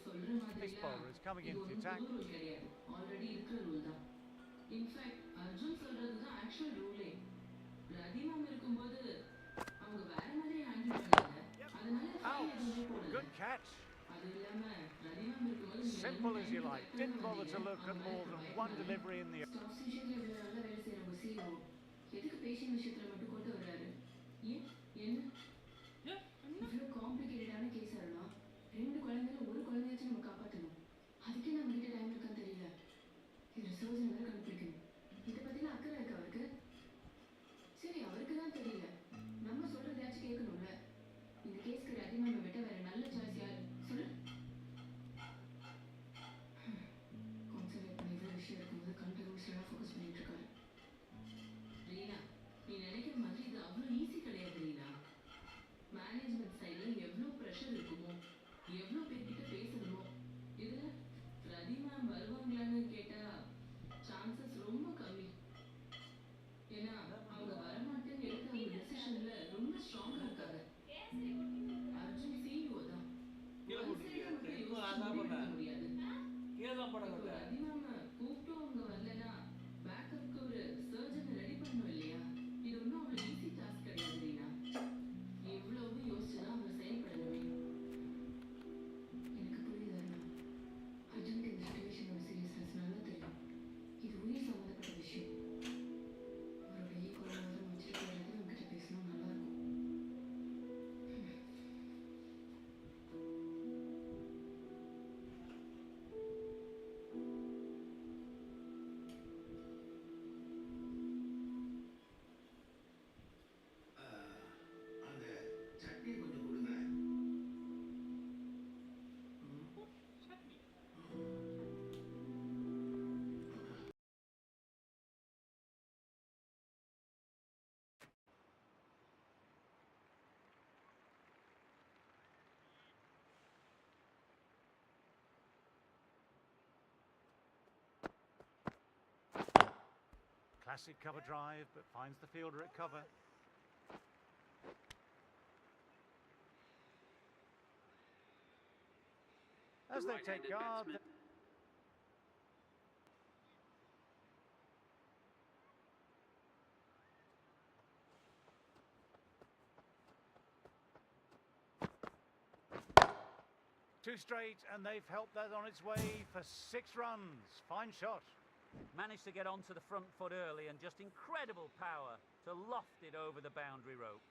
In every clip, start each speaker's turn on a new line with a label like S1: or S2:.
S1: This bowler is coming into the attack. Out! Good catch. Simple as you like. Didn't bother to look at more than one delivery in the... Classic cover drive, but finds the fielder at cover. As they take guard... Two straight, and they've helped that on its way for 6 runs. Fine shot.
S2: Managed to get onto the front foot early and just incredible power to loft it over the boundary rope.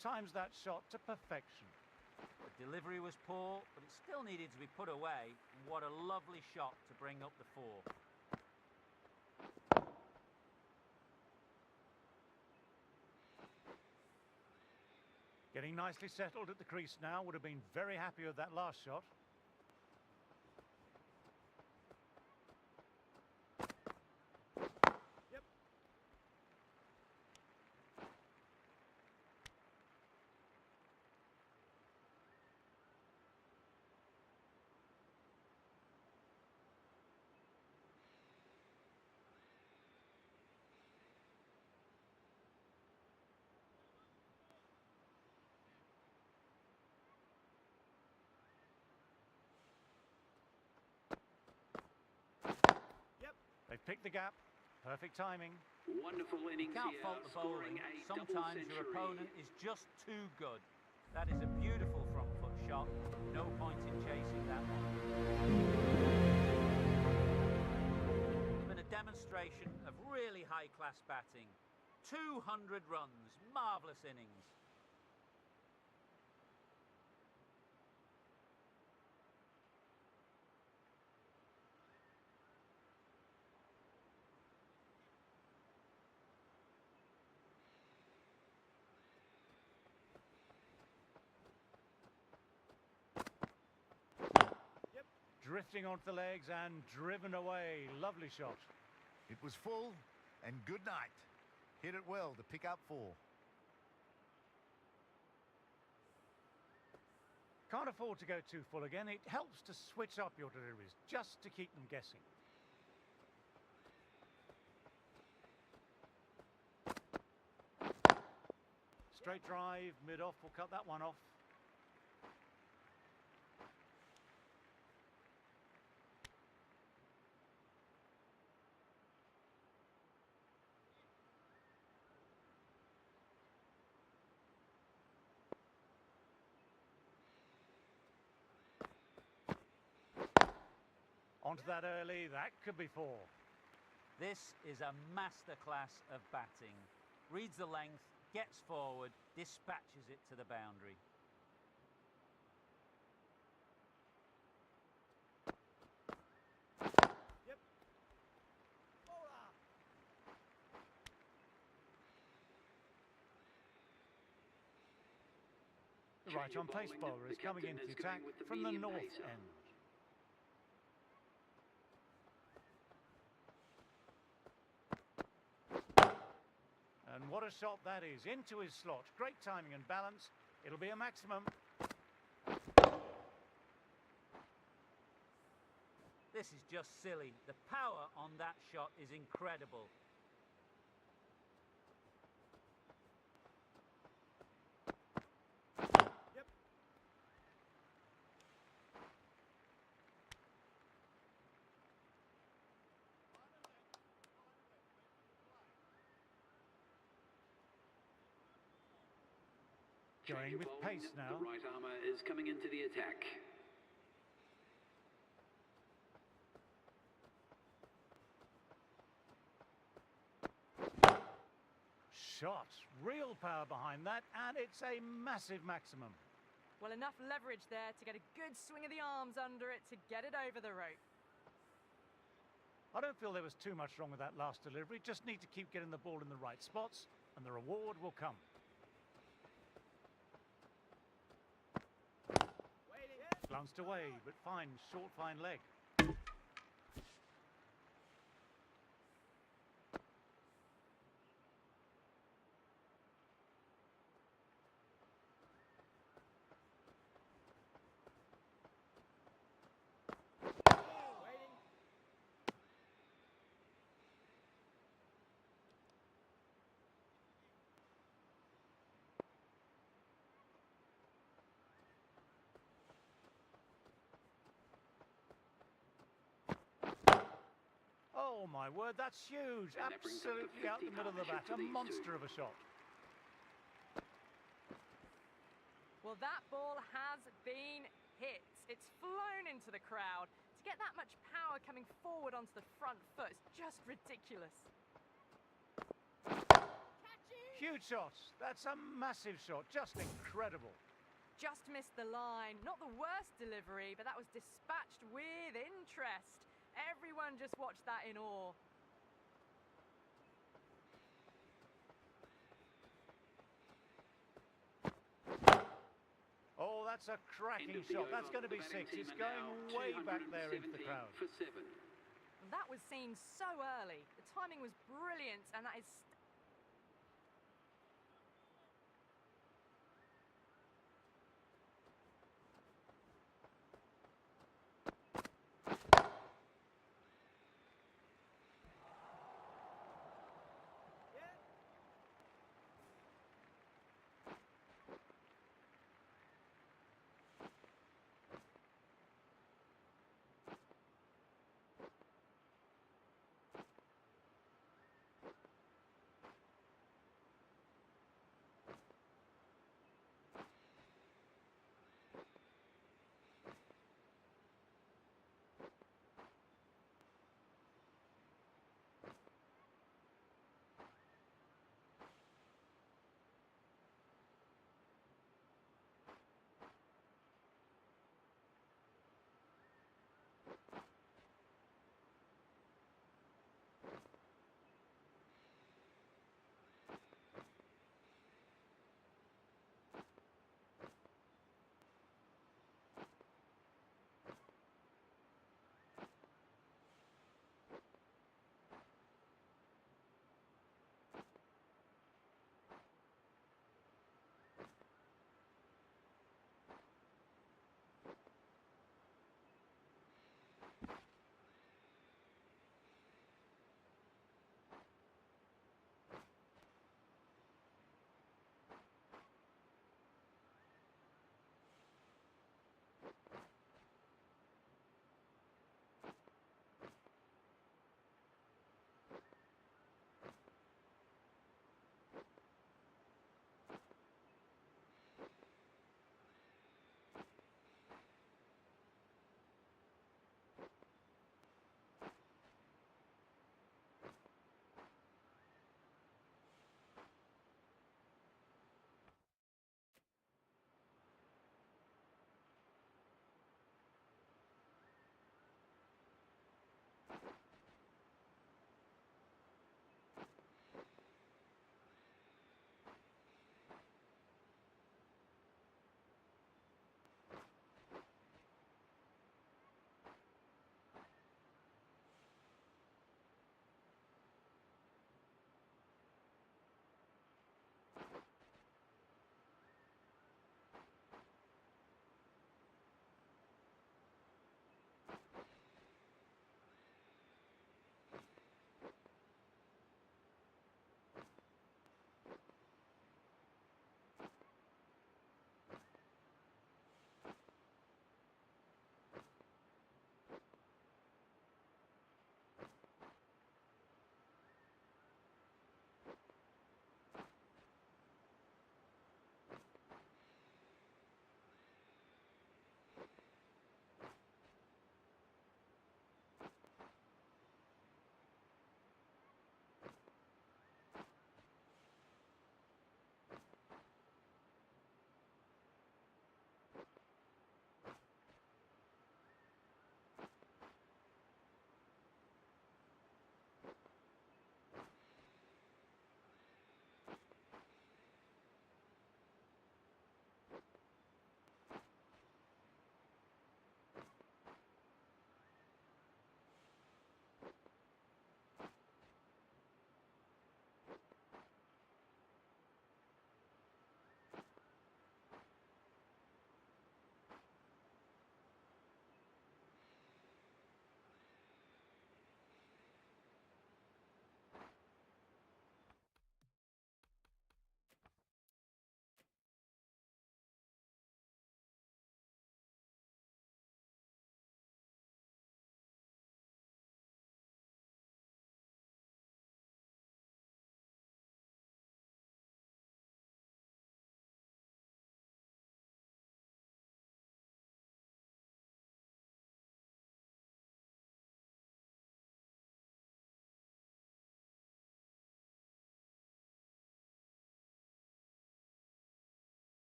S1: Times that shot to perfection.
S2: The delivery was poor, but it still needed to be put away. What a lovely shot to bring up the 4.
S1: Getting nicely settled at the crease now. Would have been very happy with that last shot. Yep. They've picked the gap. Perfect timing.
S3: Wonderful innings.
S2: You can't fault the bowling. Sometimes your opponent is just too good. That is a beautiful front foot shot. No point in chasing that one. It's been a demonstration of really high-class batting. 200 runs. Marvellous innings.
S1: Drifting onto the legs and driven away. Lovely shot.
S4: It was full and good night. Hit it well to pick up 4.
S1: Can't afford to go too full again. It helps to switch up your deliveries just to keep them guessing. Straight drive, mid-off will cut that one off. Onto that early, that could be four.
S2: This is a masterclass of batting. Reads the length, gets forward, dispatches it to the boundary.
S1: Yep. The right-on pace bowler is coming into the attack from the north end. And what a shot that is, into his slot. Great timing and balance. It'll be a maximum.
S2: This is just silly. The power on that shot is incredible.
S1: Yep. Going with pace now.
S3: The right armour is coming into the attack.
S1: Shot. Real power behind that, and it's a massive maximum.
S5: Well, enough leverage there to get a good swing of the arms under it to get it over the rope.
S1: I don't feel there was too much wrong with that last delivery. Just need to keep getting the ball in the right spots, and the reward will come. Glanced away, but fine, short, fine leg. Oh my word, that's huge.
S3: And that brings up the
S1: Absolutely out the
S3: 50
S1: middle of the bat. A
S3: partnership for these
S1: monster
S3: two.
S1: of a shot.
S5: Well, that ball has been hit. It's flown into the crowd. To get that much power coming forward onto the front foot is just ridiculous.
S1: Huge shot. That's a massive shot. Just incredible.
S5: Just missed the line. Not the worst delivery, but that was dispatched with interest. Everyone just watched that in awe.
S1: Oh, that's a cracking shot. That's going to be six. It's going way back there into the crowd.
S3: For 7.
S5: That was seen so early. The timing was brilliant, and that is...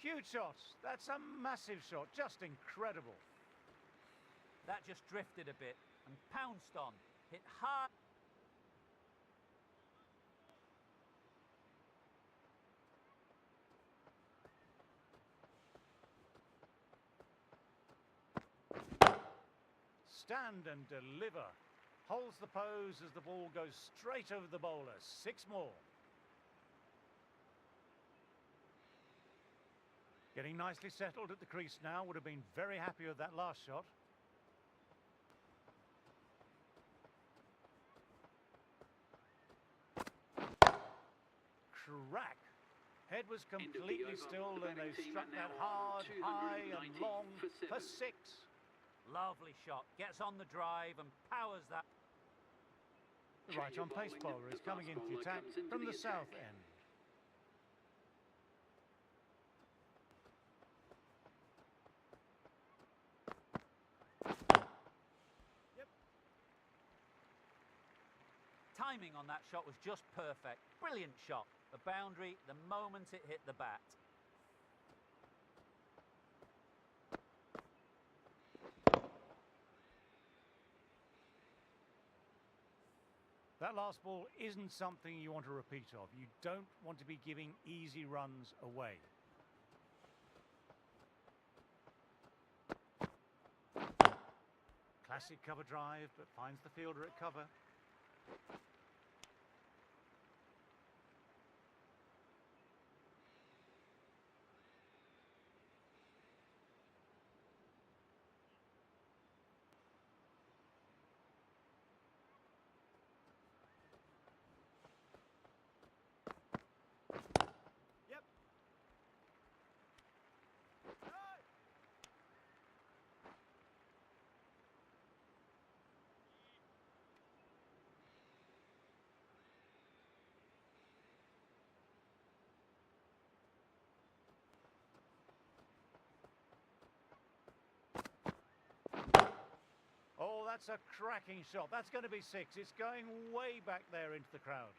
S1: Huge shot. That's a massive shot. Just incredible.
S2: That just drifted a bit and pounced on. Hit hard.
S1: Stand and deliver. Holds the pose as the ball goes straight over the bowler. 6 more. Getting nicely settled at the crease now. Would have been very happy with that last shot. Crack. Head was completely still and they struck that hard, high and long for 6.
S2: Lovely shot. Gets on the drive and powers that.
S1: The right-on pace bowler is coming into the attack from the south end.
S2: Timing on that shot was just perfect. Brilliant shot. The boundary the moment it hit the bat.
S1: That last ball isn't something you want a repeat of. You don't want to be giving easy runs away. Classic cover drive, but finds the fielder at cover. Oh, that's a cracking shot. That's going to be 6. It's going way back there into the crowd.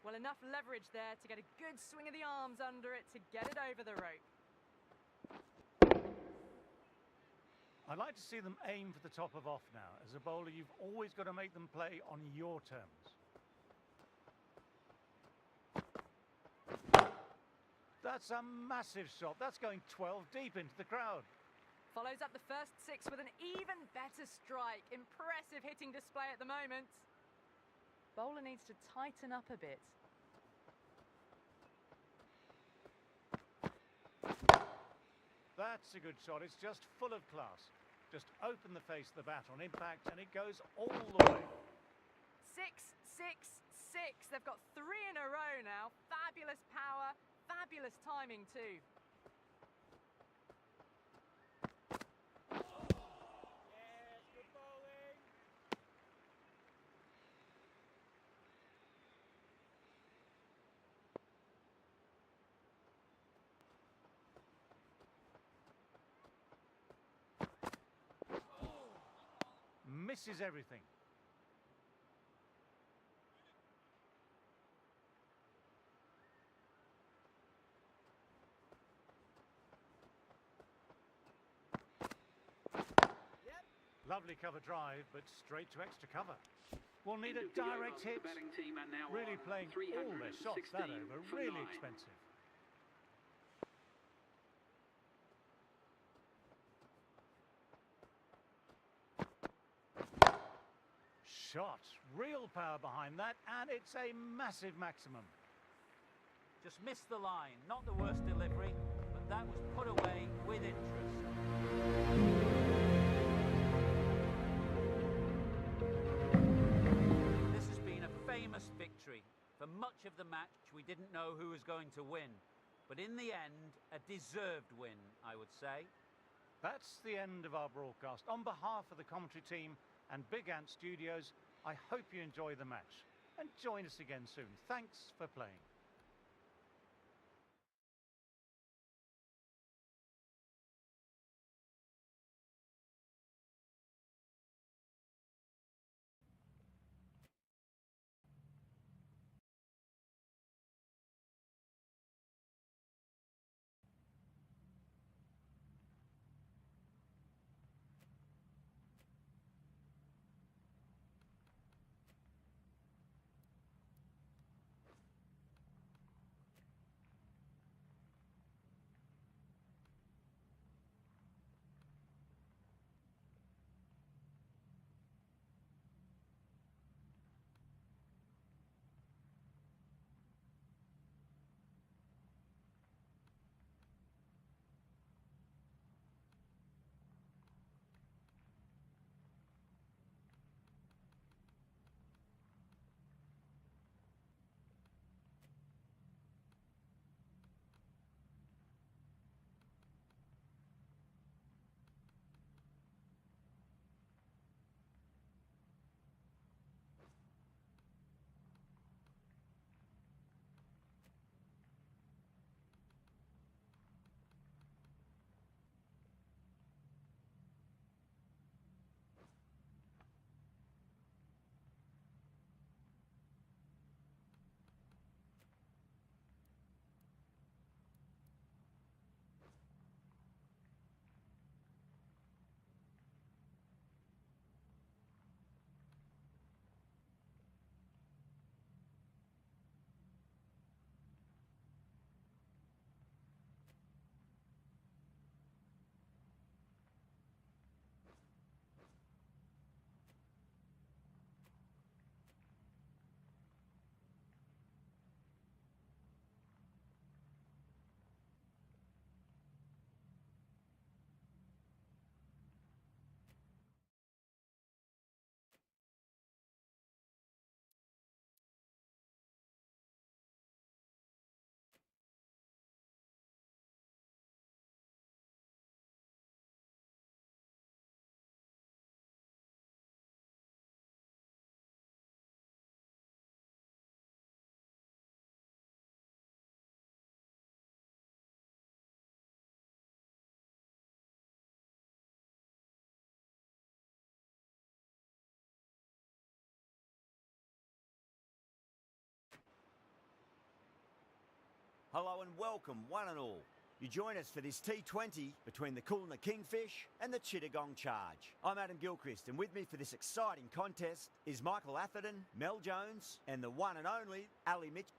S5: Well, enough leverage there to get a good swing of the arms under it to get it over the rope.
S1: I'd like to see them aim for the top of off now. As a bowler, you've always got to make them play on your terms. That's a massive shot. That's going 12 deep into the crowd.
S5: Follows up the first 6 with an even better strike. Impressive hitting display at the moment. Bowler needs to tighten up a bit.
S1: That's a good shot. It's just full of class. Just open the face of the bat on impact and it goes all the way.
S5: 6, 6, 6. They've got 3 in a row now. Fabulous power, fabulous timing too.
S1: Misses everything. Lovely cover drive, but straight to extra cover. We'll need a direct hit. Really playing all their shots that over. Really expensive. Shot. Real power behind that, and it's a massive maximum.
S2: Just missed the line. Not the worst delivery, but that was put away with interest. This has been a famous victory. For much of the match, we didn't know who was going to win. But in the end, a deserved win, I would say.
S1: That's the end of our broadcast. On behalf of the commentary team and Big Ant Studios, I hope you enjoy the match. And join us again soon. Thanks for playing.
S6: Hello and welcome, one and all. You join us for this T20 between the Kulna Kingfish and the Chittagong Charge. I'm Adam Gilchrist, and with me for this exciting contest is Michael Atherton, Mel Jones, and the one and only Ali Mitchell.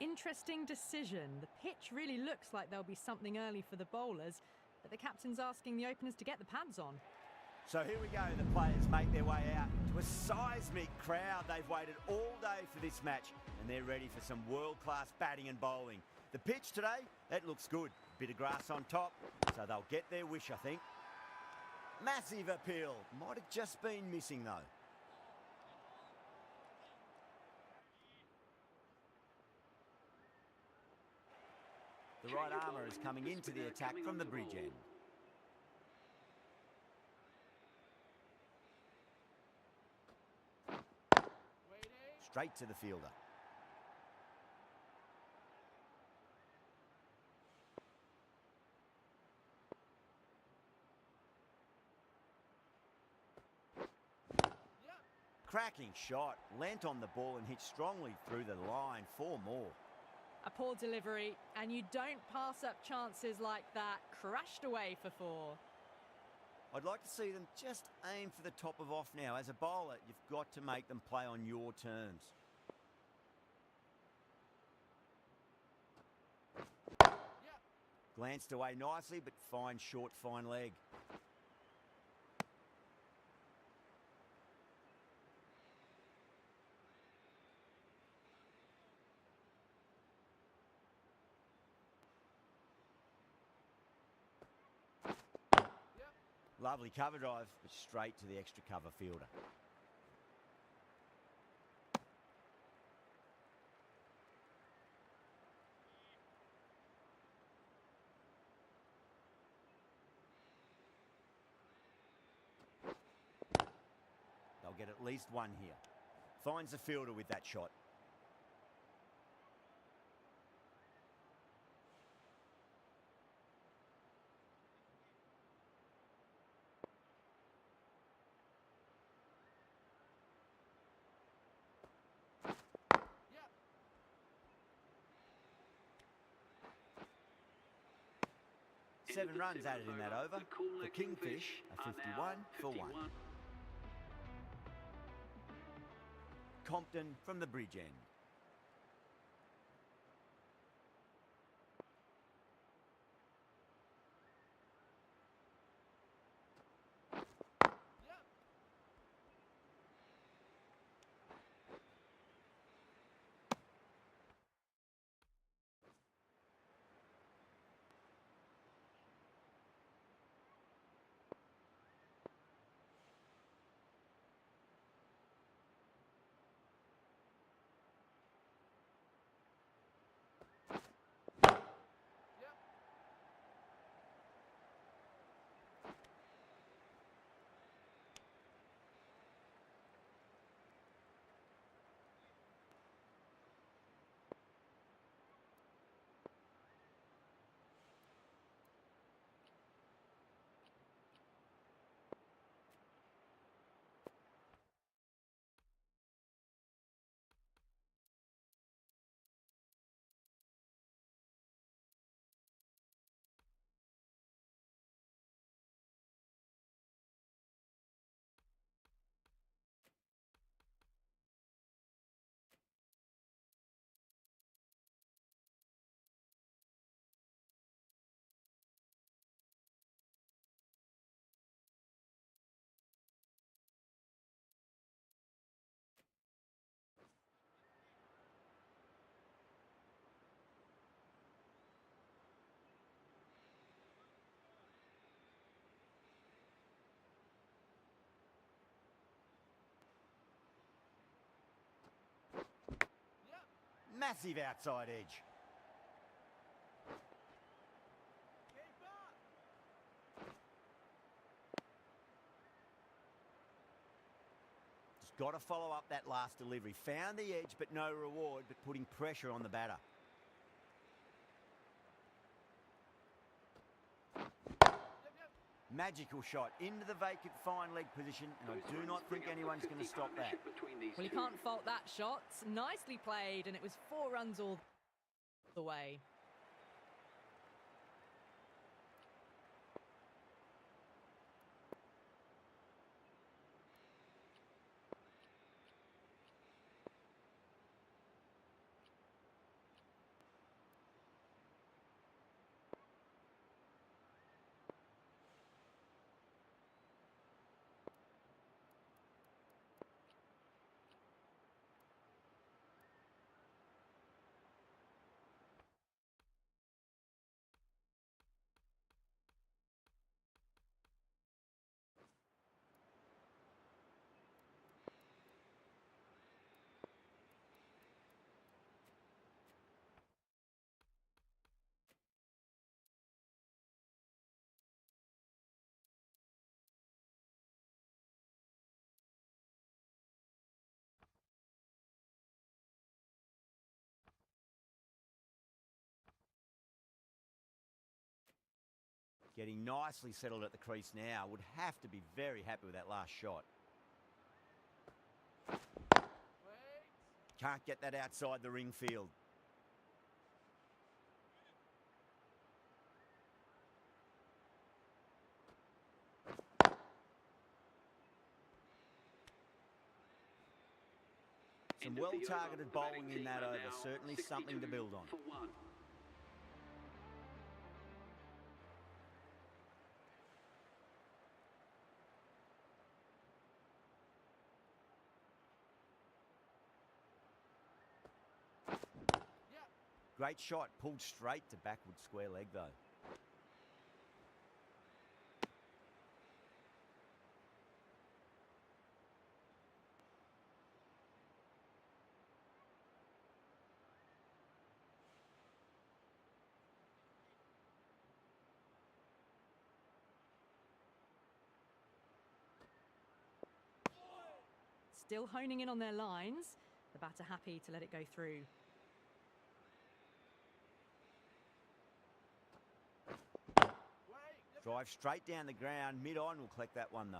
S5: Interesting decision. The pitch really looks like there'll be something early for the bowlers, but the captain's asking the openers to get the pads on.
S6: So here we go, the players make their way out to a seismic crowd. They've waited all day for this match and they're ready for some world-class batting and bowling. The pitch today, that looks good. Bit of grass on top, so they'll get their wish, I think. Massive appeal. Might have just been missing though. The right armour is coming into the attack from the bridge end. Straight to the fielder. Cracking shot, lent on the ball and hit strongly through the line. 4 more.
S5: A poor delivery, and you don't pass up chances like that. Crashed away for 4.
S6: I'd like to see them just aim for the top of off now. As a bowler, you've got to make them play on your terms. Glanced away nicely, but fine short, fine leg. Lovely cover drive, but straight to the extra cover fielder. They'll get at least one here. Finds the fielder with that shot. Seven runs added in that over. The Kingfish are 51 for 1. Compton from the bridge end. Massive outside edge. Just got to follow up that last delivery. Found the edge, but no reward, but putting pressure on the batter. Magical shot into the vacant fine leg position, and I do not think anyone's going to stop that.
S5: Well, you can't fault that shot. Nicely played, and it was 4 runs all the way.
S6: Getting nicely settled at the crease now. Would have to be very happy with that last shot. Can't get that outside the ring field. Some well-targeted bowling in that over. Certainly something to build on. Great shot, pulled straight to backward square leg though.
S5: Still honing in on their lines. The batter happy to let it go through.
S6: Drive straight down the ground, mid-on will collect that one though.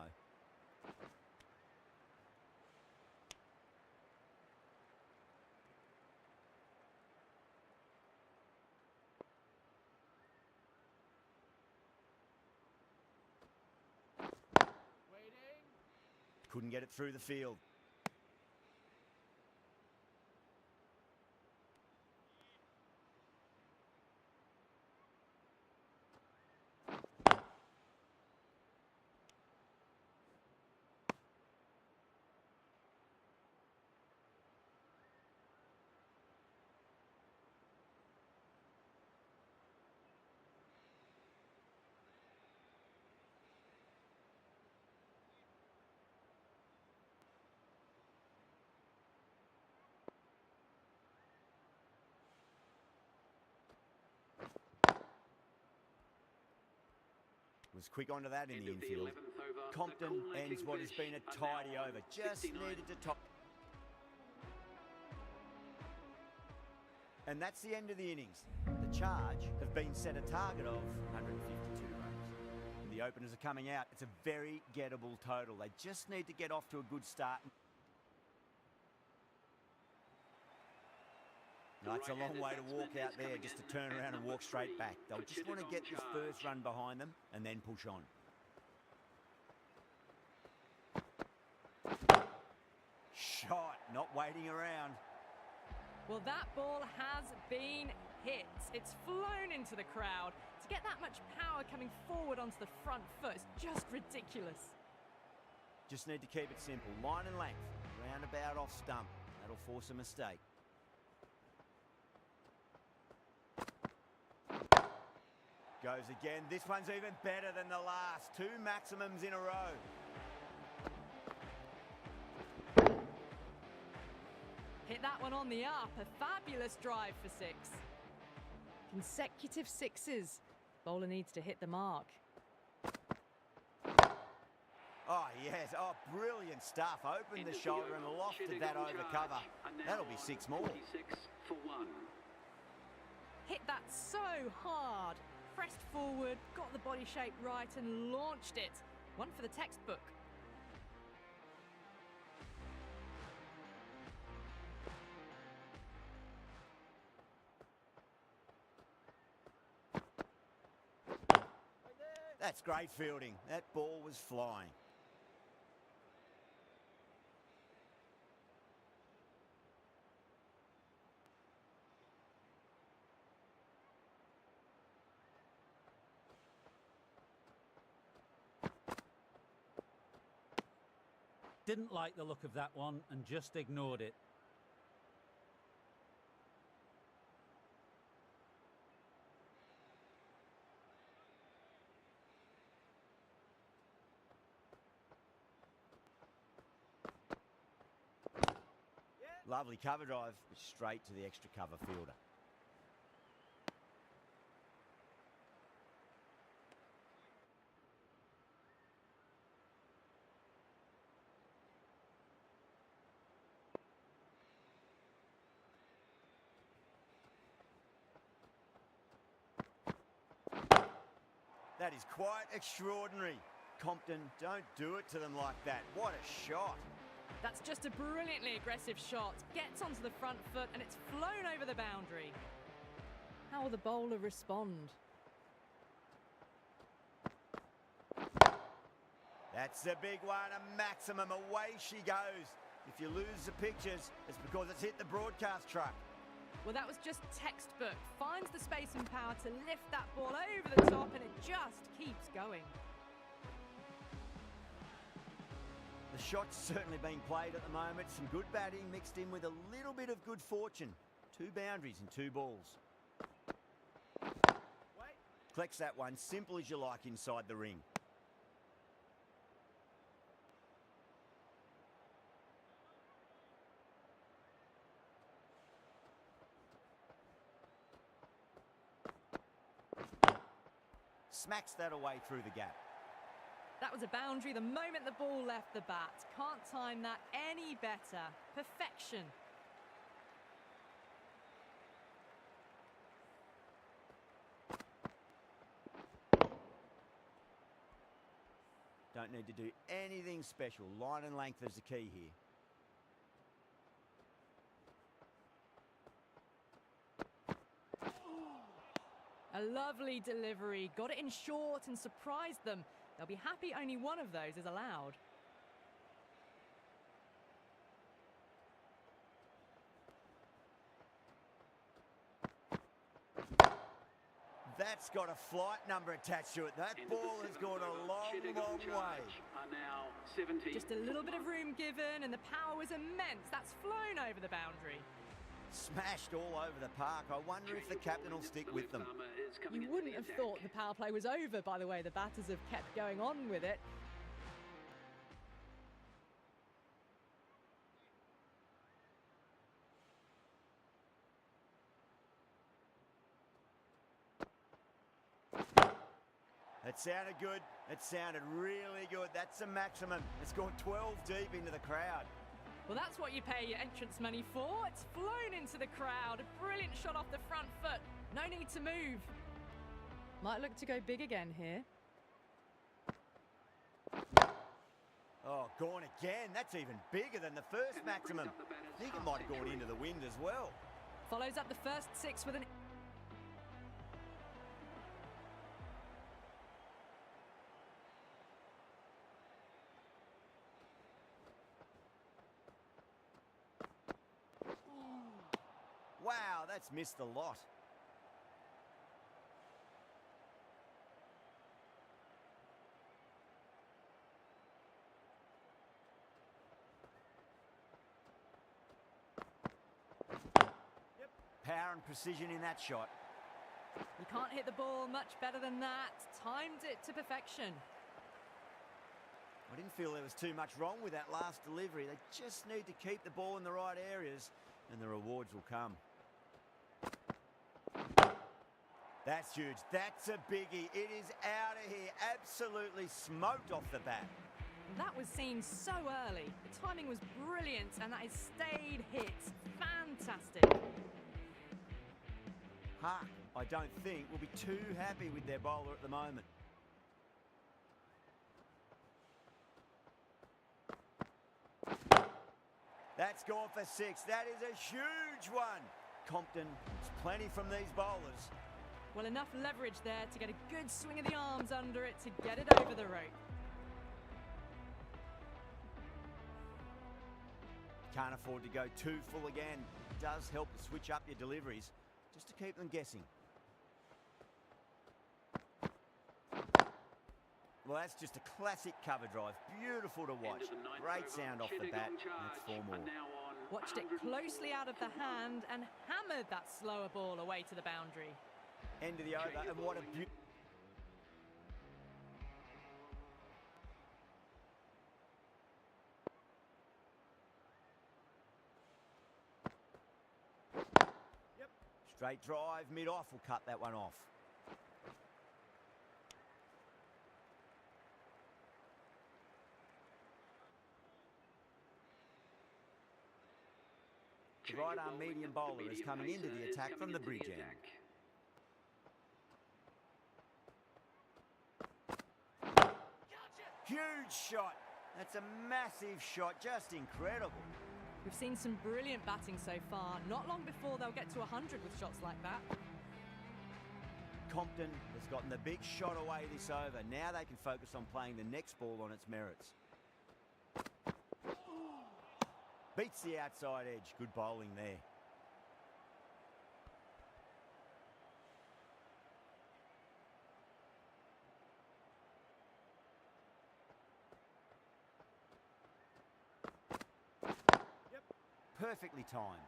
S6: Couldn't get it through the field. Was quick onto that in the infield. Compton ends what has been a tidy over. Just needed to top. And that's the end of the innings. The Charge have been set a target of 152 runs. And the openers are coming out. It's a very gettable total. They just need to get off to a good start. No, it's a long way to walk out there just to turn around and walk straight back. They'll just want to get this first run behind them and then push on. Shot, not waiting around.
S5: Well, that ball has been hit. It's flown into the crowd. To get that much power coming forward onto the front foot is just ridiculous.
S6: Just need to keep it simple. Line and length, roundabout off stump. That'll force a mistake. Goes again. This one's even better than the last. 2 maximums in a row.
S5: Hit that one on the up. A fabulous drive for 6. Consecutive 6s. Bowler needs to hit the mark.
S6: Oh, yes. Oh, brilliant stuff. Opened the shoulder and lofted that over cover. That'll be 6 more.
S5: Hit that so hard. pressed forward, got the body shape right and launched it. One for the textbook.
S6: That's great fielding. That ball was flying.
S2: Didn't like the look of that one and just ignored it.
S6: Lovely cover drive, but straight to the extra cover fielder. That is quite extraordinary. Compton, don't do it to them like that. What a shot.
S5: That's just a brilliantly aggressive shot. Gets onto the front foot and it's flown over the boundary. How will the bowler respond?
S6: That's a big one, a maximum. Away she goes. If you lose the pictures, it's because it's hit the broadcast truck.
S5: Well, that was just textbook. Finds the space and power to lift that ball over the top and it just keeps going.
S6: The shot's certainly being played at the moment. Some good batting mixed in with a little bit of good fortune. 2 boundaries and 2 balls. Collects that one, simple as you like inside the ring. Smacks that away through the gap.
S5: That was a boundary the moment the ball left the bat. Can't time that any better. Perfection.
S6: Don't need to do anything special. Line and length is the key here.
S5: A lovely delivery. Got it in short and surprised them. They'll be happy only one of those is allowed.
S6: That's got a flight number attached to it. That ball has gone a long, long way.
S3: Are now 70.
S5: Just a little bit of room given and the power was immense. That's flown over the boundary.
S6: Smashed all over the park. I wonder if the captain will stick with them.
S5: You wouldn't have thought the power play was over, by the way. The batters have kept going on with it.
S6: It sounded good. It sounded really good. That's a maximum. It's gone 12 deep into the crowd.
S5: Well, that's what you pay your entrance money for. It's flown into the crowd. A brilliant shot off the front foot. No need to move. Might look to go big again here.
S6: Oh, gone again. That's even bigger than the first maximum. I think it might have gone into the wind as well.
S5: Follows up the first 6 with an...
S6: Wow, that's missed a lot. Power and precision in that shot.
S5: You can't hit the ball much better than that. Timed it to perfection.
S6: I didn't feel there was too much wrong with that last delivery. They just need to keep the ball in the right areas and the rewards will come. That's huge. That's a biggie. It is out of here. Absolutely smoked off the bat.
S5: That was seen so early. The timing was brilliant and that is stayed hit. Fantastic.
S6: Hark, I don't think will be too happy with their bowler at the moment. That's gone for 6. That is a huge one. Compton, there's plenty from these bowlers.
S5: Well, enough leverage there to get a good swing of the arms under it to get it over the rope.
S6: Can't afford to go too full again. It does help to switch up your deliveries, just to keep them guessing. Well, that's just a classic cover drive. Beautiful to watch. Great sound off the bat, and it's 4 more.
S5: Watched it closely out of the hand and hammered that slower ball away to the boundary.
S6: End of the over, and what a beautiful... Straight drive, mid-off will cut that one off. The right-arm medium bowler is coming into the attack from the bridge end. Huge shot. That's a massive shot, just incredible.
S5: We've seen some brilliant batting so far. Not long before they'll get to 100 with shots like that.
S6: Compton has gotten the big shot away this over. Now they can focus on playing the next ball on its merits. Beats the outside edge. Good bowling there. Yep. Perfectly timed.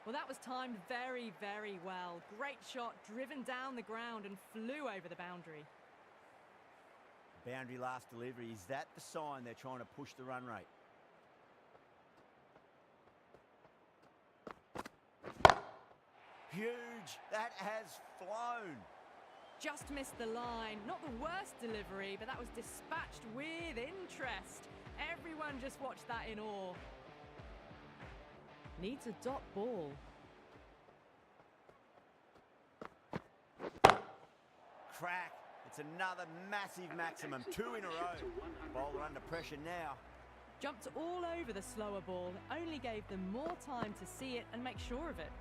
S5: Well, that was timed very, very well. Great shot, driven down the ground and flew over the boundary.
S6: Boundary last delivery. Is that the sign they're trying to push the run rate? Huge. That has flown.
S5: Just missed the line. Not the worst delivery, but that was dispatched with interest. Everyone just watched that in awe. Needs a dot ball.
S6: Crack. It's another massive maximum. 2 in a row. Bowler under pressure now.
S5: Jumped all over the slower ball. Only gave them more time to see it and make sure of it.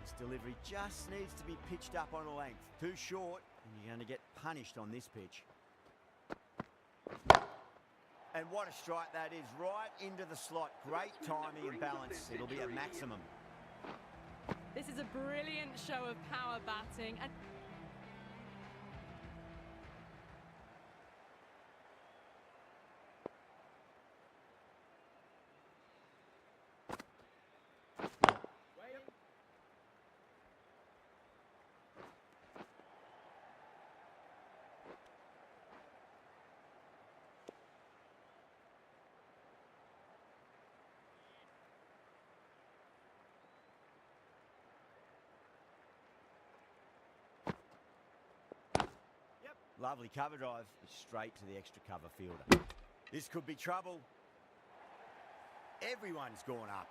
S6: This delivery just needs to be pitched up on a length. Too short, and you're going to get punished on this pitch. And what a strike that is. Right into the slot. Great timing and balance. It'll be a maximum.
S5: This is a brilliant show of power batting. And
S6: lovely cover drive, straight to the extra cover fielder. This could be trouble. Everyone's gone up.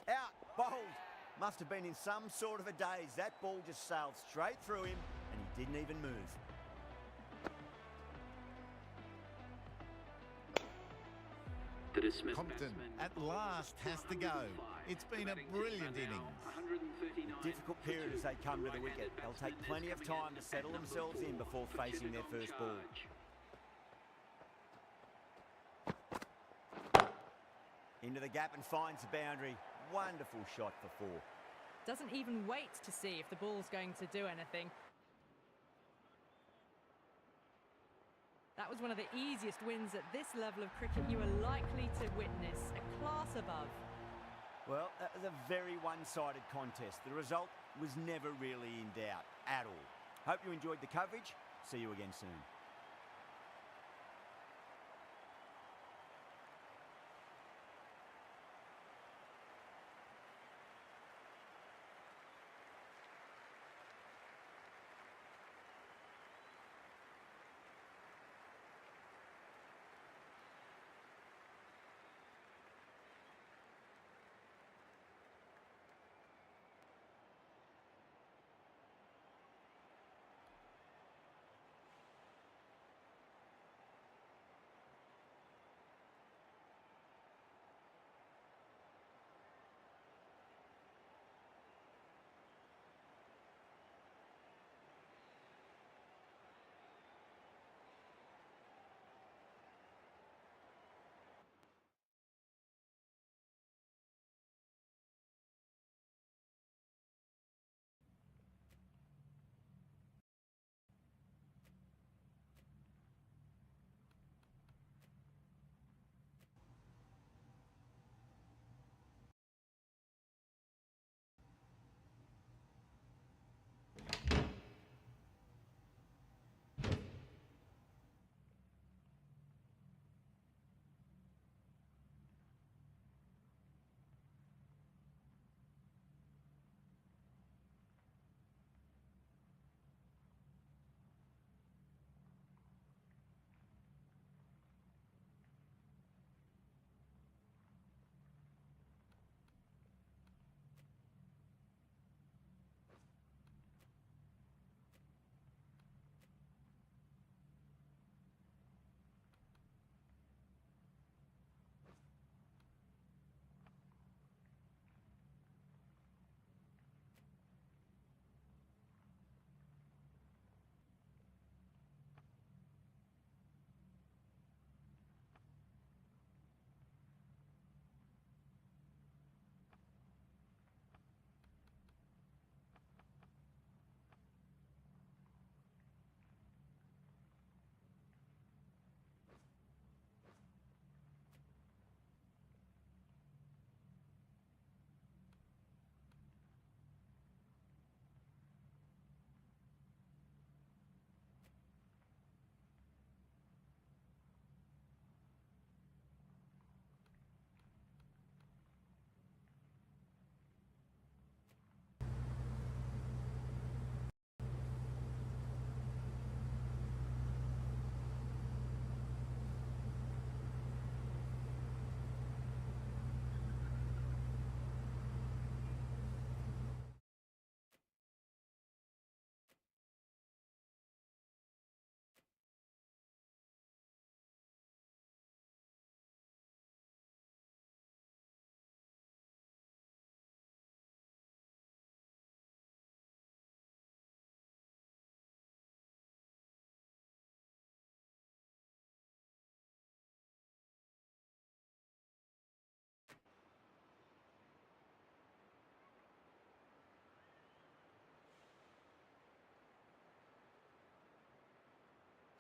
S6: Out, bowled. Must have been in some sort of a daze. That ball just sailed straight through him and he didn't even move.
S4: Compton at last has to go. It's been a brilliant innings.
S6: A difficult period as they come to the wicket. They'll take plenty of time to settle themselves in before facing their first ball. Into the gap and finds the boundary. Wonderful shot for 4.
S5: Doesn't even wait to see if the ball's going to do anything. That was one of the easiest wins at this level of cricket you are likely to witness. A class above.
S6: Well, that was a very one-sided contest. The result was never really in doubt at all. Hope you enjoyed the coverage. See you again soon.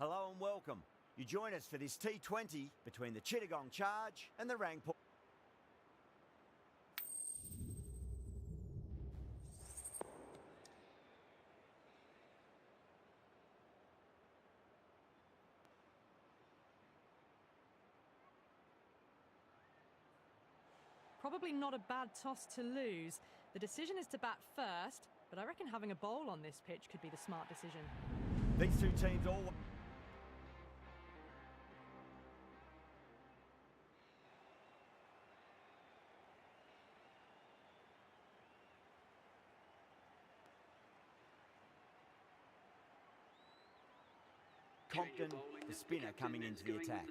S6: Hello and welcome. You join us for this T20 between the Chittagong Charge and the Rangpur.
S5: Probably not a bad toss to lose. The decision is to bat first, but I reckon having a bowl on this pitch could be the smart decision.
S6: These two teams all... Compton, the spinner, coming into the attack.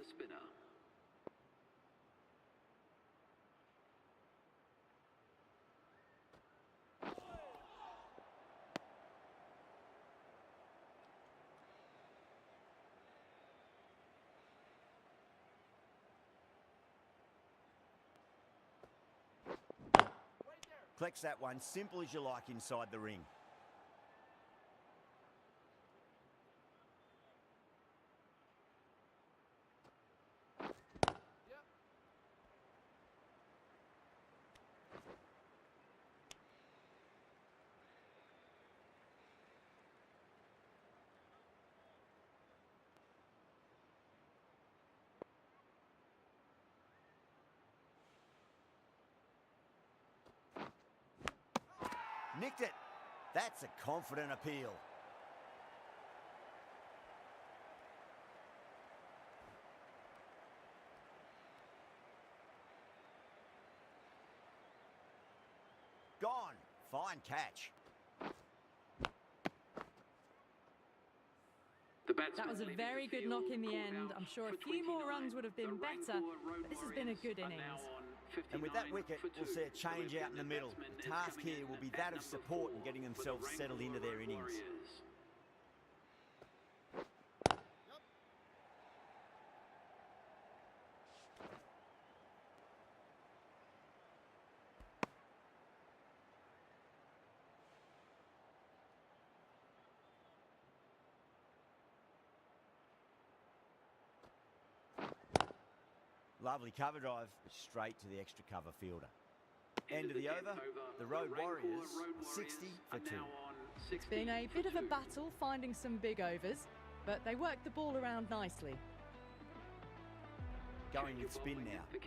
S6: Collects that one, simple as you like inside the ring. Nicked it. That's a confident appeal. Gone. Fine catch.
S5: That was a very good knock in the end. I'm sure a few more runs would have been better, but this has been a good innings.
S6: And with that wicket, we'll see a change out in the middle. The task here will be that of support and getting themselves settled into their innings. Lovely cover drive, straight to the extra cover fielder. End of the over, the Road Warriors 60 for 2.
S5: It's been a bit of a battle finding some big overs, but they worked the ball around nicely.
S6: Going with spin now.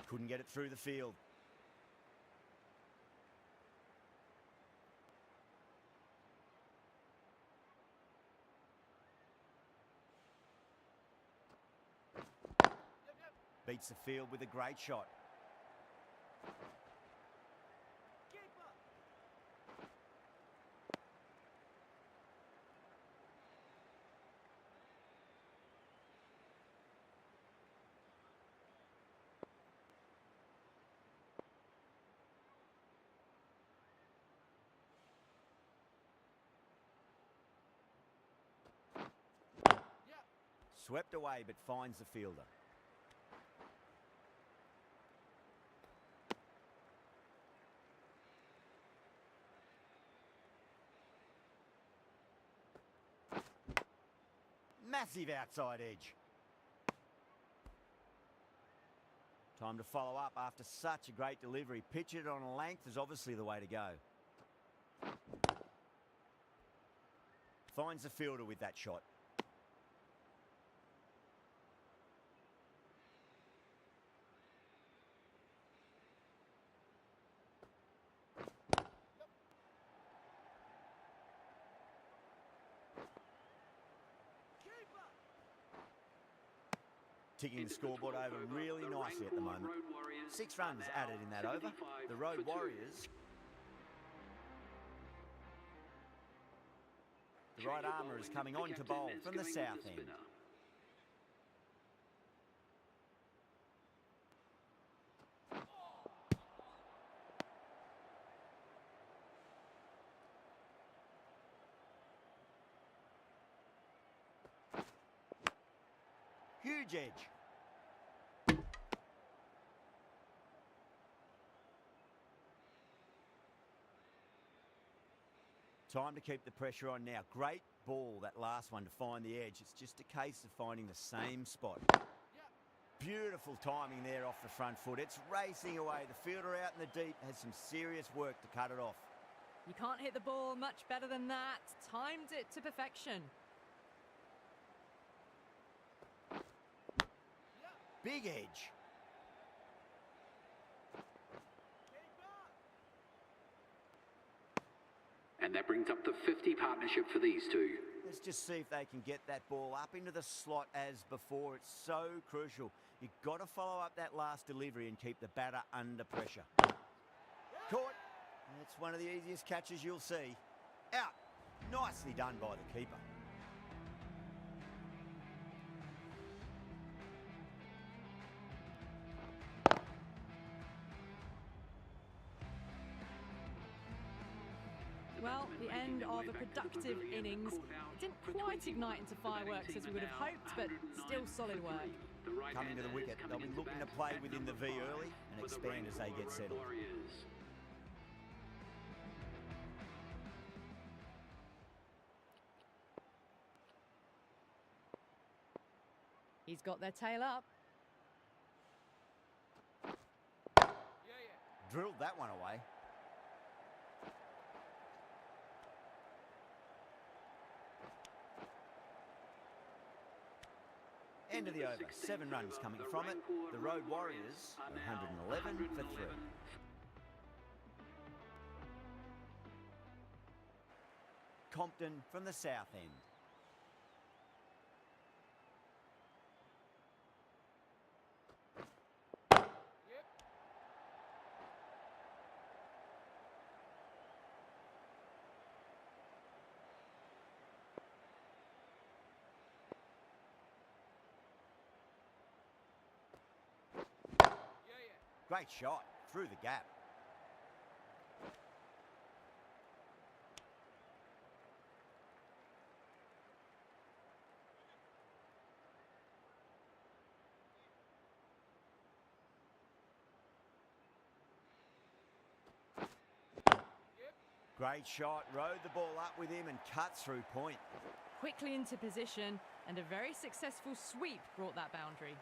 S6: Couldn't get it through the field. Beats the field with a great shot. Swept away, but finds the fielder. Massive outside edge. Time to follow up after such a great delivery. Pitch it on a length is obviously the way to go. Finds the fielder with that shot. Ticking the scoreboard over really nicely at the moment. 6 runs added in that over. The Road Warriors. The right armour is coming on to bowl from the south end. Huge edge. Time to keep the pressure on now. Great ball, that last one, to find the edge. It's just a case of finding the same spot. Beautiful timing there off the front foot. It's racing away. The fielder out in the deep has some serious work to cut it off.
S5: You can't hit the ball much better than that. Timed it to perfection.
S6: Big edge.
S3: And that brings up the 50 partnership for these two.
S6: Let's just see if they can get that ball up into the slot as before. It's so crucial. You've got to follow up that last delivery and keep the batter under pressure. Caught. That's one of the easiest catches you'll see. Out. Nicely done by the keeper.
S5: Well, the end of a productive innings. It didn't quite ignite into fireworks as we would have hoped, but still solid work.
S6: Coming to the wicket, they'll be looking to play within the V early and expand as they get settled.
S5: He's got their tail up.
S6: Drilled that one away. End of the over. 7 runs coming from it. The Road Warriors are 111 for 3. Compton from the south end. Great shot through the gap. Great shot, rode the ball up with him and cut through point.
S5: Quickly into position, and a very successful sweep brought that boundary.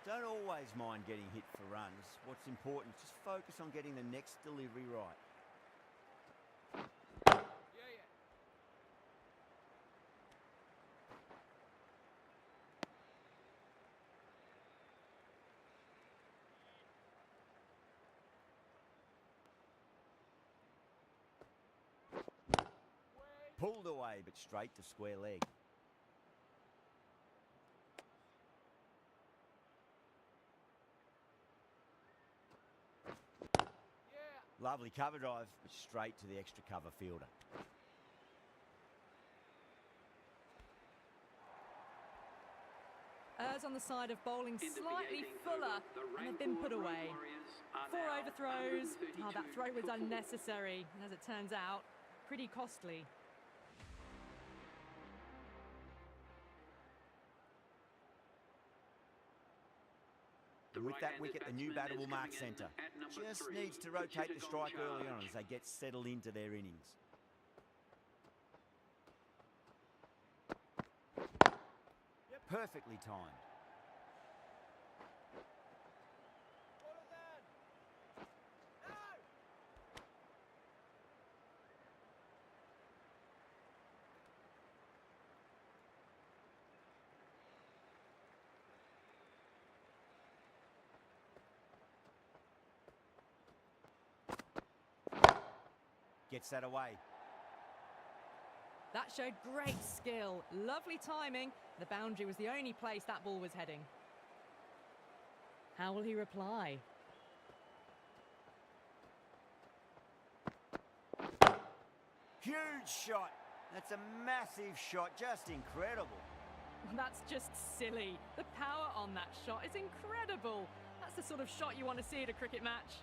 S6: Don't always mind getting hit for runs. What's important is just focus on getting the next delivery right. Pulled away, but straight to square leg. Lovely cover drive, but straight to the extra cover fielder.
S5: Errs on the side of bowling slightly fuller, and they've been put away. 4 overthrows. Oh, that throw was unnecessary, and as it turns out, pretty costly.
S6: With that wicket, the new batter will mark centre. Just needs to rotate the strike early on as they get settled into their innings. Perfectly timed. Gets that away.
S5: That showed great skill, lovely timing. The boundary was the only place that ball was heading. How will he reply?
S6: Huge shot. That's a massive shot, just incredible.
S5: That's just silly. The power on that shot is incredible. That's the sort of shot you want to see at a cricket match.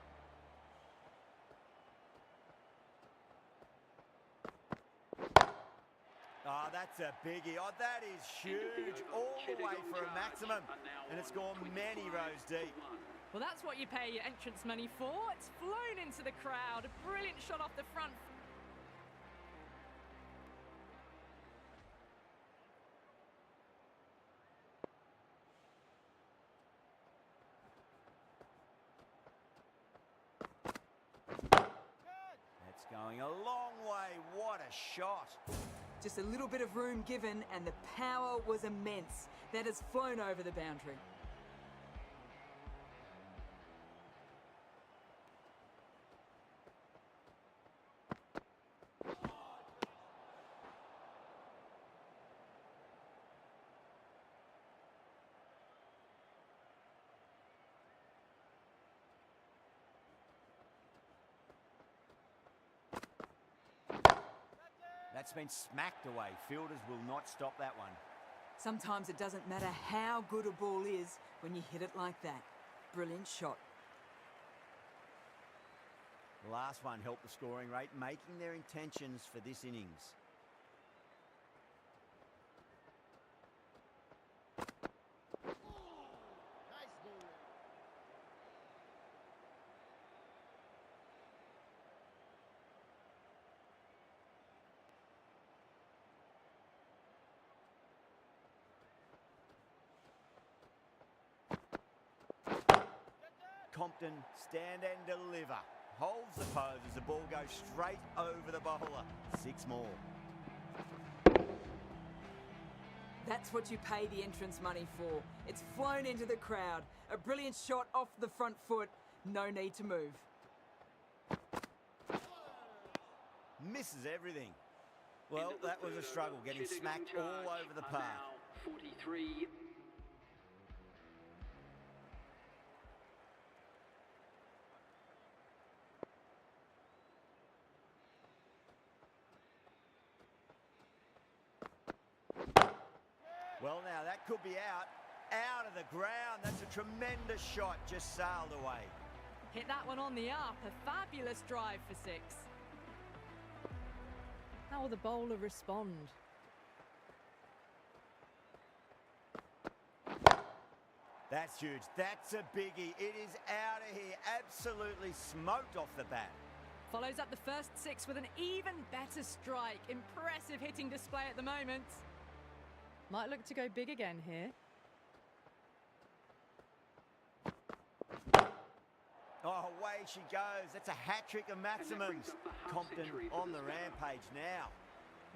S6: Oh, that's a biggie. Oh, that is huge. All the way for a maximum. And it's gone many rows deep.
S5: Well, that's what you pay your entrance money for. It's flown into the crowd. A brilliant shot off the front.
S6: That's going a long way. What a shot.
S7: Just a little bit of room given and the power was immense. That has flown over the boundary.
S6: That's been smacked away. Fielders will not stop that one.
S7: Sometimes it doesn't matter how good a ball is when you hit it like that. Brilliant shot.
S6: last one helped the scoring rate, making their intentions for this innings. Compton, stand and deliver. Holds the pose as the ball goes straight over the bowler. 6 more.
S7: That's what you pay the entrance money for. It's flown into the crowd. A brilliant shot off the front foot. No need to move.
S6: Misses everything. Well, that was a struggle, getting smacked all over the park.
S3: 43.
S6: Well, now that could be out of the ground. That's a tremendous shot, just sailed away.
S5: Hit that one on the up. A fabulous drive for 6. How will the bowler respond?
S6: That's huge. That's a biggie. It is out of here. Absolutely smoked off the bat.
S5: Follows up the first 6 with an even better strike. Impressive hitting display at the moment. Might look to go big again here.
S6: Oh, away she goes. That's a hat-trick of maximums. Compton on the rampage now.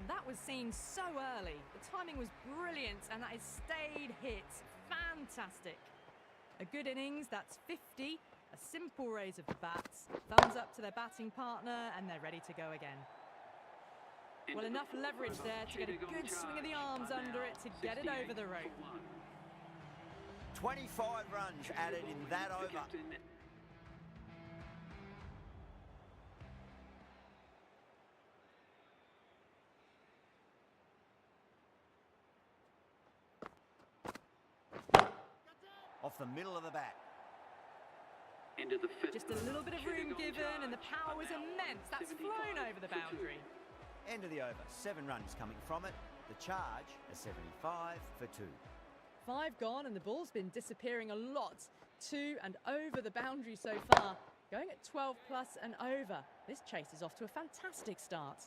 S5: That was seen so early. The timing was brilliant, and that is stayed hits. Fantastic. A good innings, that's 50. A simple raise of the bats. Thumbs up to their batting partner, and they're ready to go again. Well, enough leverage there to get a good swing of the arms under it to get it over the rope.
S6: 25 runs added in that over. Off the middle of the bat.
S3: Into the fifth.
S5: Just a little bit of room given, and the power was immense. That's flown over the boundary.
S6: End of the over. 7 runs coming from it. The charge, a 75 for 2.
S5: 5 gone, and the ball's been disappearing a lot. 2 and over the boundary so far. Going at 12 plus and over. This chase is off to a fantastic start.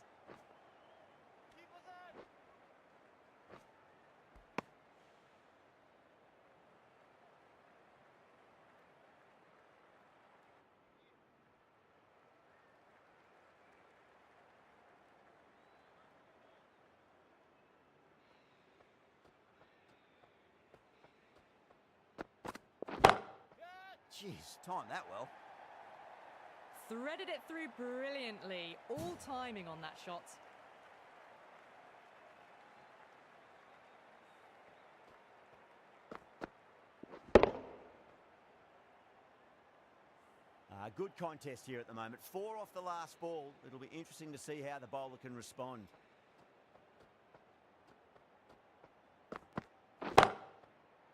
S6: Jeez, timed that well.
S5: Threaded it through brilliantly. All timing on that shot.
S6: Good contest here at the moment. 4 off the last ball. It'll be interesting to see how the bowler can respond.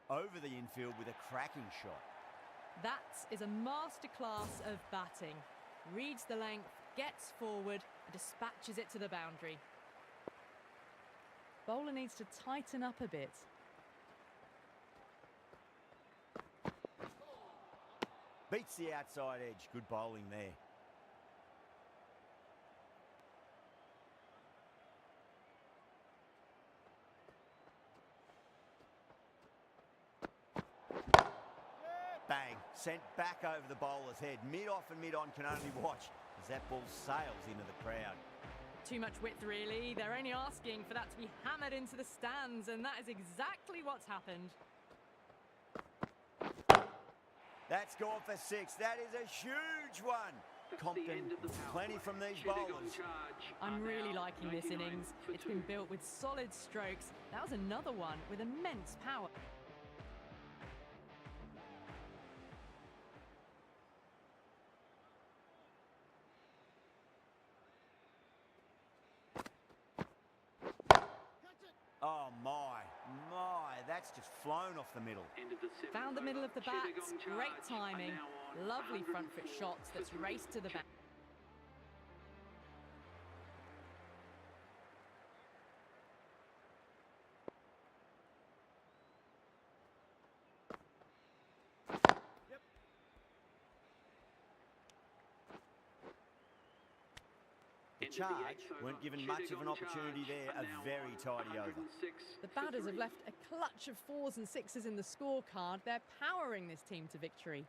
S6: Over the infield with a cracking shot.
S5: That is a masterclass of batting. Reads the length, gets forward, and dispatches it to the boundary. Bowler needs to tighten up a bit.
S6: Beats the outside edge. Good bowling there. Bang. Sent back over the bowler's head. Mid-off and mid-on can only watch as that ball sails into the crowd.
S5: Too much width, really. They're only asking for that to be hammered into the stands, and that is exactly what's happened.
S6: That's gone for 6. That is a huge one. Compton, plenty from these bowlers.
S5: I'm really liking this innings. It's been built with solid strokes. That was another one with immense power.
S6: Oh my, that's just flown off the middle.
S5: Found the middle of the bat, great timing, lovely front foot shots that's raced to the back.
S6: charge, weren't given much of an opportunity there. A very tidy over.
S5: The batters have left a clutch of 4s and 6s in the scorecard. They're powering this team to victory.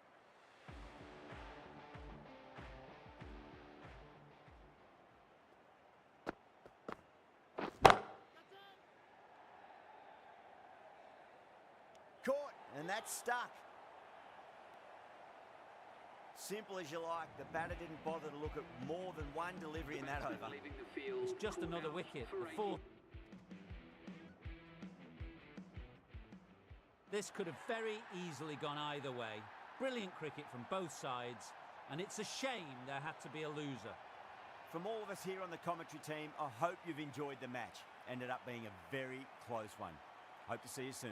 S6: Caught, and that's stuck. Simple as you like, the batter didn't bother to look at more than one delivery in that over.
S2: It's just another wicket. The fourth. This could have very easily gone either way. Brilliant cricket from both sides, and it's a shame there had to be a loser.
S6: From all of us here on the commentary team, I hope you've enjoyed the match. Ended up being a very close one. Hope to see you soon.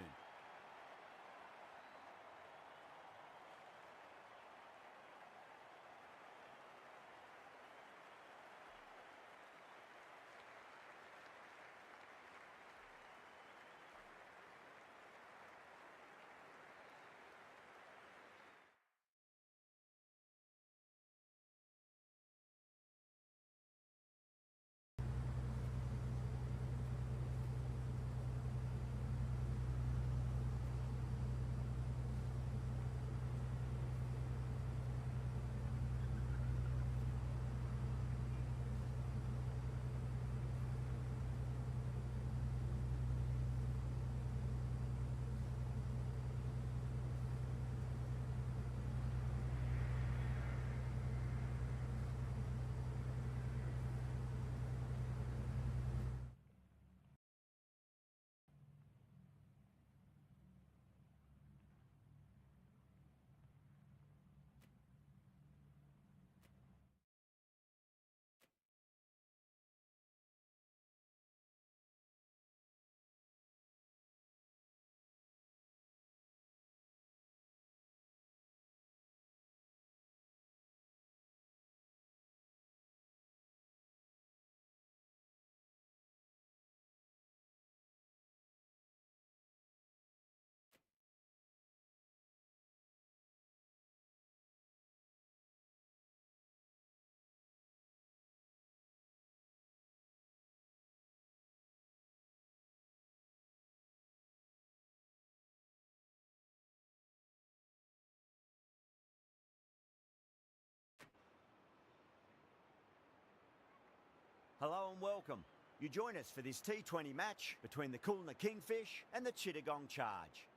S6: Hello and welcome. You join us for this T20 match between the Kulna Kingfish and the Chittagong Charge.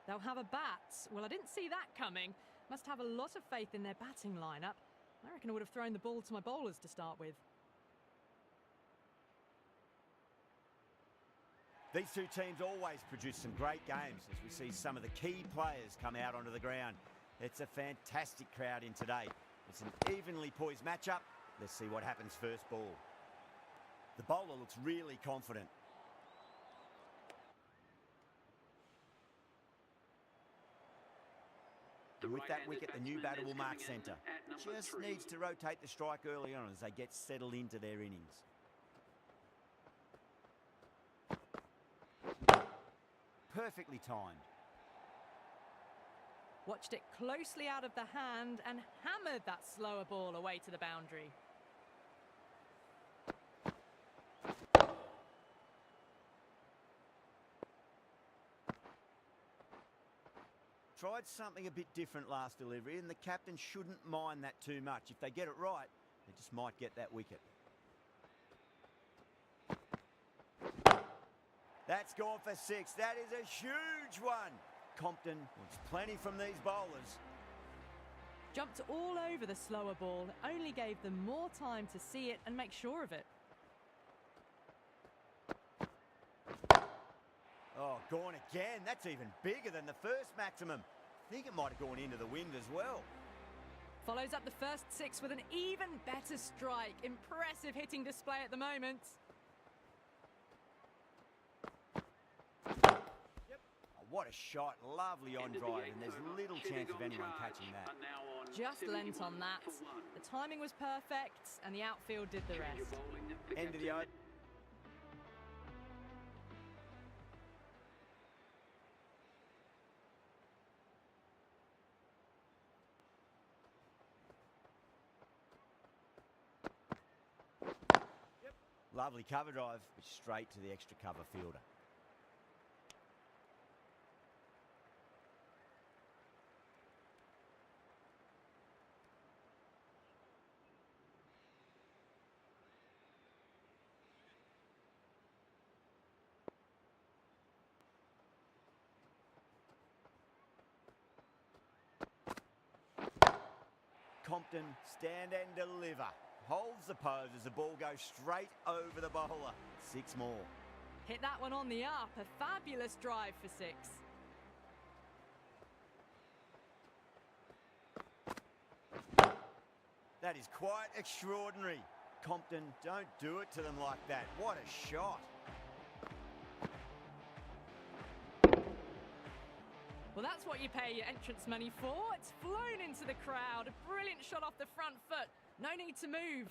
S5: They'll have a bat. Well, I didn't see that coming. Must have a lot of faith in their batting lineup. I reckon I would have thrown the ball to my bowlers to start with.
S6: These two teams always produce some great games as we see some of the key players come out onto the ground. It's a fantastic crowd in today. It's an evenly poised matchup. Let's see what happens first ball. The bowler looks really confident. With that wicket, the new batter will mark centre. Just needs to rotate the strike early on as they get settled into their innings. Perfectly timed.
S5: Watched it closely out of the hand and hammered that slower ball away to the boundary.
S6: Tried something a bit different last delivery, and the captain shouldn't mind that too much. If they get it right, they just might get that wicket. That's gone for 6. That is a huge one. Compton wants plenty from these bowlers.
S5: Jumped all over the slower ball, only gave them more time to see it and make sure of it.
S6: Oh, gone again. That's even bigger than the first maximum. I think it might have gone into the wind as well.
S5: Follows up the first 6 with an even better strike. Impressive hitting display at the moment.
S6: Oh, what a shot. Lovely on drive, and there's little chance of anyone catching that.
S5: Just lent on that. The timing was perfect, and the outfield did the rest.
S6: End of the over. Lovely cover drive, but straight to the extra cover fielder. Compton, stand and deliver. Holds the pose as the ball goes straight over the bowler. 6 more.
S5: Hit that one on the up. A fabulous drive for 6.
S6: That is quite extraordinary. Compton, don't do it to them like that. What a shot.
S5: Well, that's what you pay your entrance money for. It's flown into the crowd. A brilliant shot off the front foot. No need to move.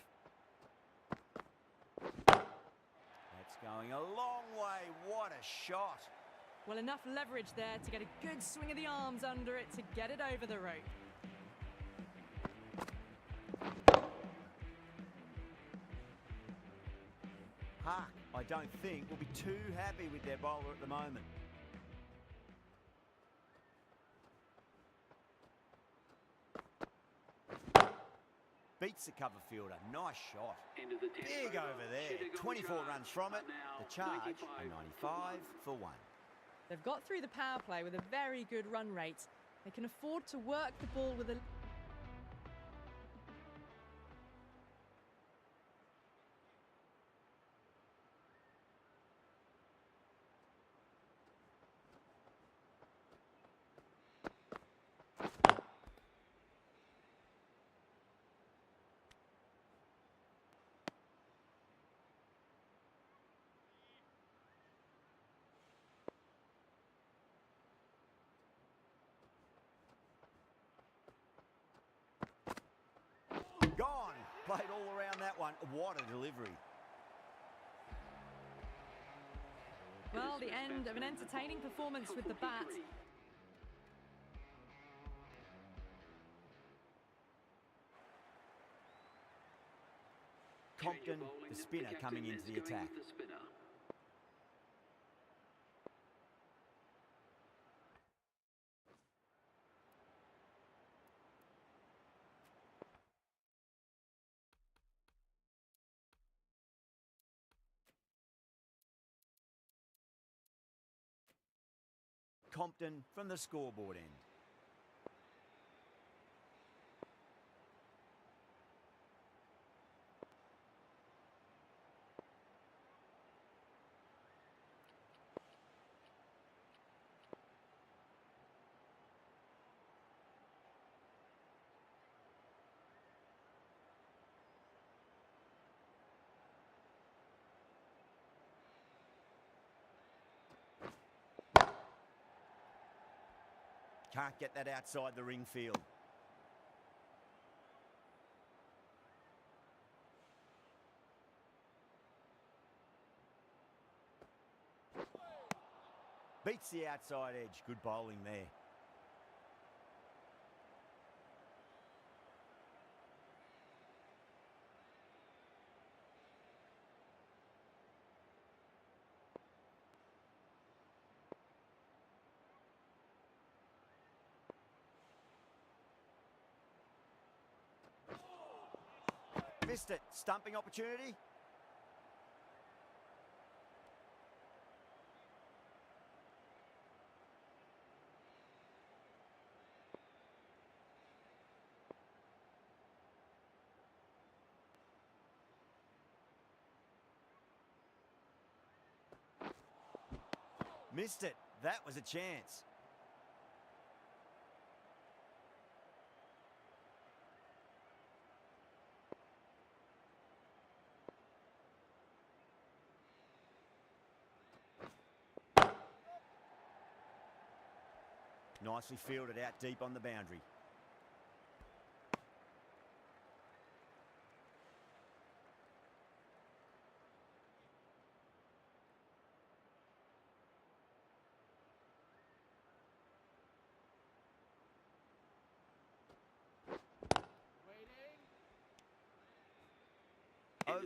S6: That's going a long way. What a shot.
S5: Well, enough leverage there to get a good swing of the arms under it to get it over the rope.
S6: Hark, I don't think will be too happy with their bowler at the moment. Beats the cover fielder. Nice shot. Big over there. 24 runs from it. The charge, a 95 for 1.
S5: They've got through the power play with a very good run rate. They can afford to work the ball with a...
S6: Gone. Played all around that one. What a delivery.
S5: Well, the end of an entertaining performance with the bat.
S6: Compton, the spinner, coming into the attack. Compton from the scoreboard end. Can't get that outside the ring field. Beats the outside edge. Good bowling there. Missed it. Stumping opportunity. Missed it. That was a chance. Nicely fielded out deep on the boundary.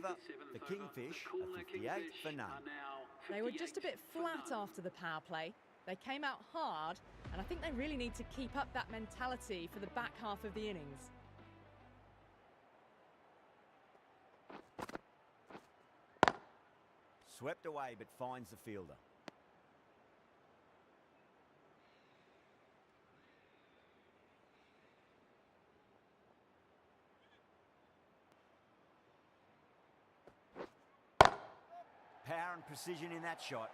S6: over, the Kingfish are 58 for none.
S5: They were just a bit flat after the power play. They came out hard, and I think they really need to keep up that mentality for the back half of the innings.
S6: Swept away, but finds the fielder. Power and precision in that shot.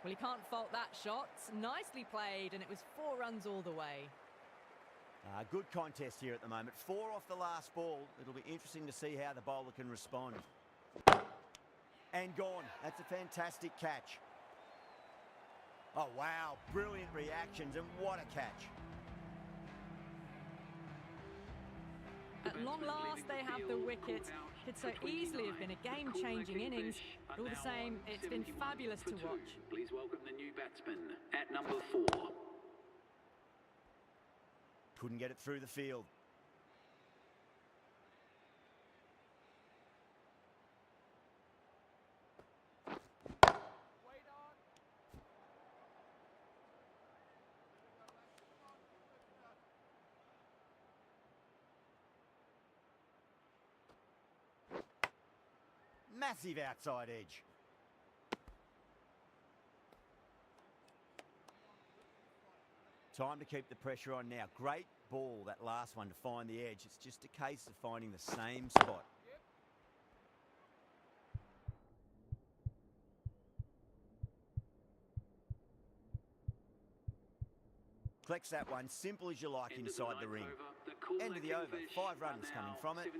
S5: Well, you can't fault that shot. Nicely played, and it was 4 runs all the way.
S6: Good contest here at the moment. 4 off the last ball. It'll be interesting to see how the bowler can respond. And gone. That's a fantastic catch. Oh, wow. Brilliant reactions, and what a catch.
S5: At long last, they have the wicket. Could so easily have been a game-changing innings. But all the same, it's been fabulous to watch.
S3: Please welcome the new batsman at number 4.
S6: Couldn't get it through the field. Massive outside edge. Time to keep the pressure on now. Great ball, that last one, to find the edge. It's just a case of finding the same spot. Collects that one, simple as you like, inside the ring. End of the over, 5 runs coming from it.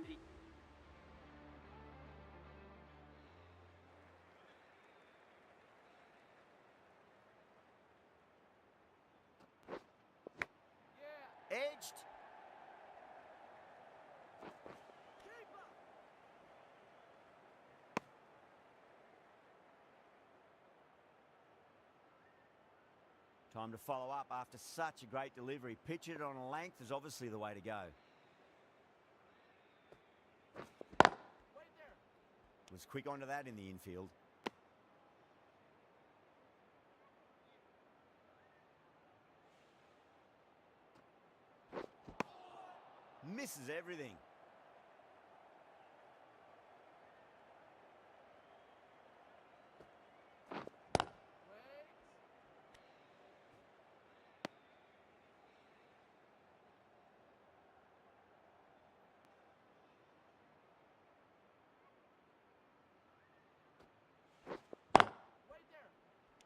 S6: Edged. Time to follow up after such a great delivery. Pitch it on a length is obviously the way to go. Was quick onto that in the infield. Misses everything.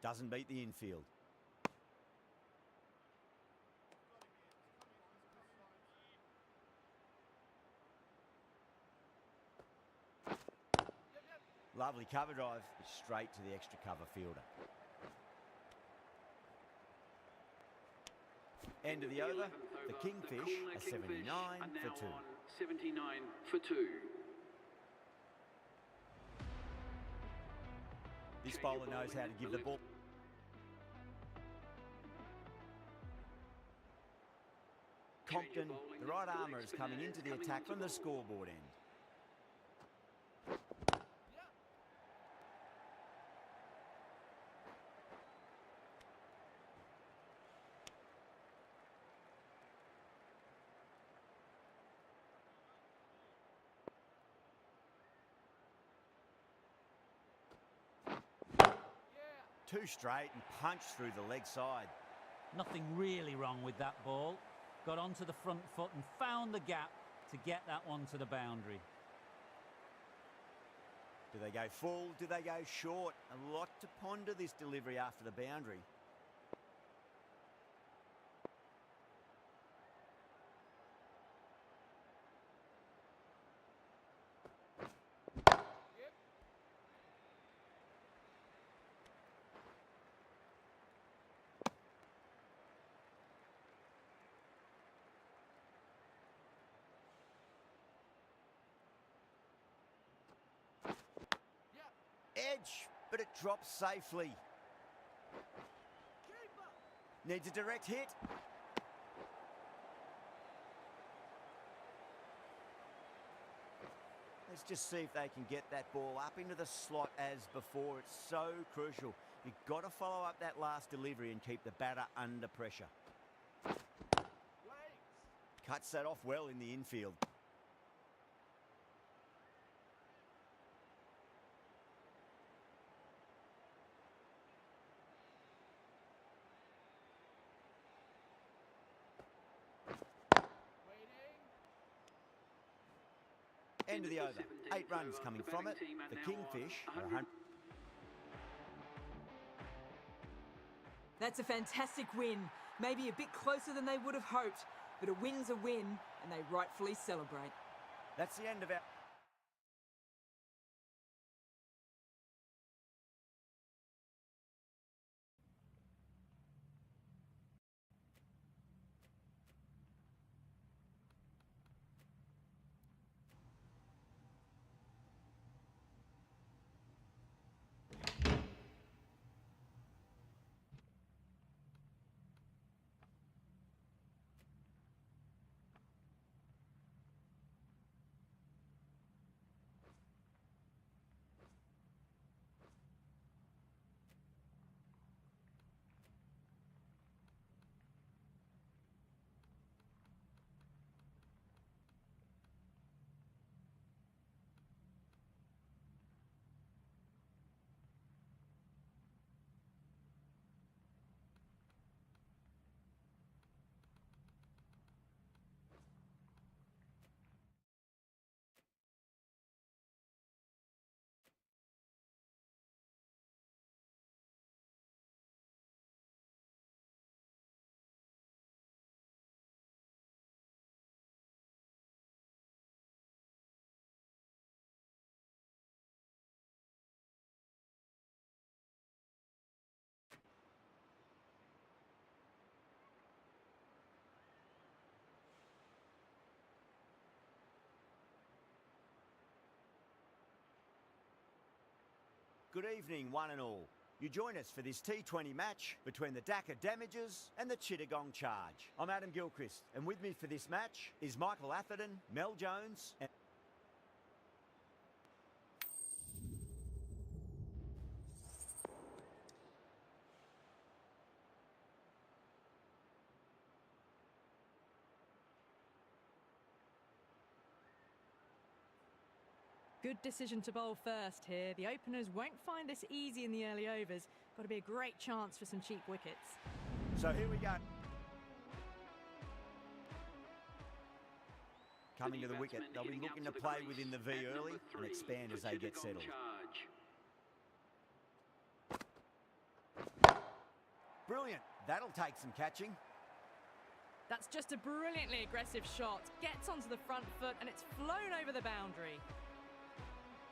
S6: Doesn't beat the infield. Lovely cover drive, straight to the extra cover fielder. End of the over, the Kingfish are 79 for 2.
S3: 79 for 2.
S6: This bowler knows how to give the ball. Compton, the right armour, is coming into the attack from the scoreboard end. Two straight and punched through the leg side.
S2: Nothing really wrong with that ball. Got onto the front foot and found the gap to get that one to the boundary.
S6: Do they go full? Do they go short? A lot to ponder this delivery after the boundary. Edge, but it drops safely. Needs a direct hit. Let's just see if they can get that ball up into the slot as before. It's so crucial. You've got to follow up that last delivery and keep the batter under pressure. Cuts that off well in the infield. End of the over. 8 runs coming from it. The Kingfish are 100.
S7: That's a fantastic win. Maybe a bit closer than they would have hoped, but a win's a win, and they rightfully celebrate.
S6: That's the end of our... Good evening, one and all. You join us for this T20 match between the Dhaka Damagers and the Chittagong Charge. I'm Adam Gilchrist, and with me for this match is Michael Atherton, Mel Jones, and...
S5: Good decision to bowl first here. The openers won't find this easy in the early overs. Got to be a great chance for some cheap wickets.
S6: So here we go. Coming to the wicket, they'll be looking to play within the V early and expand as they get settled. Brilliant. That'll take some catching.
S5: That's just a brilliantly aggressive shot. Gets onto the front foot and it's flown over the boundary.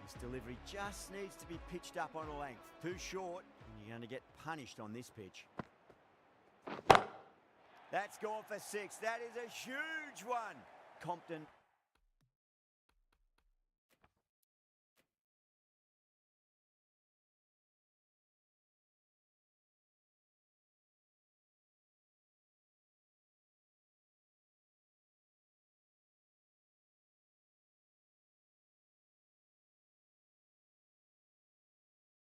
S6: This delivery just needs to be pitched up on a length. Too short, and you're going to get punished on this pitch. That's gone for 6. That is a huge one. Compton